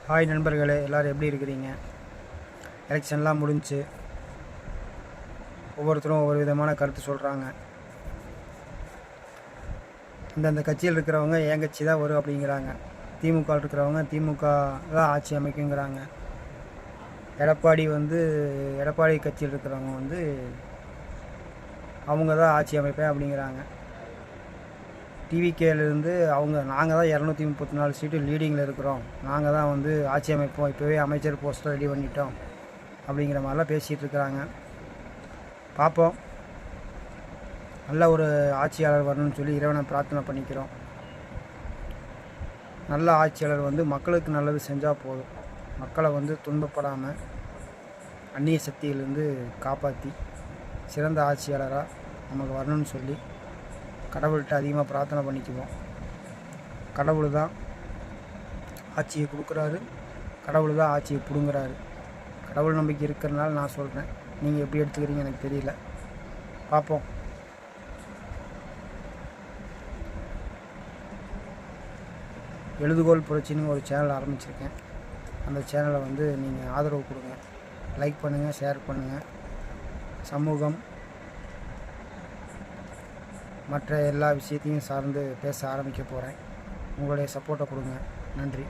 Hi நண்பர்களே, எல்லோரும் எப்படி இருக்கிறீங்க? எலெக்ஷன்லாம் முடிஞ்சு ஒவ்வொருத்தரும் ஒவ்வொரு விதமான கருத்து சொல்கிறாங்க. இந்தந்த கட்சியில் இருக்கிறவங்க என் கட்சி தான் வரும் அப்படிங்கிறாங்க. திமுக இருக்கிறவங்க திமுக தான் ஆட்சி அமைக்குங்கிறாங்க. எடப்பாடி கட்சியில் இருக்கிறவங்க அவங்க தான் ஆட்சி அமைப்பேன் அப்படிங்கிறாங்க. டிவிகேலேருந்து நாங்கள் தான் 234 சீட்டு லீடிங்கில் இருக்கிறோம், நாங்கள் தான் ஆட்சி அமைப்போம், இப்போவே அமைச்சர் போஸ்ட்டை ரெடி பண்ணிட்டோம் அப்படிங்கிற மாதிரிலாம் பேசிகிட்டு இருக்கிறாங்க. பார்ப்போம். நல்ல ஒரு ஆட்சியாளர் வரணும்னு சொல்லி இறைவனை பிரார்த்தனை பண்ணிக்கிறோம். நல்ல ஆட்சியாளர் மக்களுக்கு நல்லது செஞ்சால் போதும். மக்களை துன்பப்படாமல் அந்நிய சக்தியிலேருந்து காப்பாற்றி சிறந்த ஆட்சியாளராக நமக்கு வரணும்னு சொல்லி கடவுள்கிட்ட அதிகமாக பிரார்த்தனை பண்ணிக்குவோம். கடவுள் தான் ஆட்சியை கொடுக்குறாரு, கடவுள் தான் ஆட்சியை பிடுங்குறாரு. கடவுள் நம்பிக்கை இருக்கிறனால நான் சொல்கிறேன். நீங்கள் எப்படி எடுத்துக்கிறீங்க எனக்கு தெரியல. பார்ப்போம். எழுதுகோள் புரட்சின்னு ஒரு சேனல் ஆரம்பிச்சிருக்கேன். அந்த சேனலை நீங்கள் ஆதரவு கொடுங்க, லைக் பண்ணுங்கள், ஷேர் பண்ணுங்கள். சமூகம் மற்ற எல்லா விஷயத்தையும் சார்ந்து பேச ஆரம்பிக்க போகிறேன். உங்களுடைய சப்போர்ட்டை கொடுங்க. நன்றி.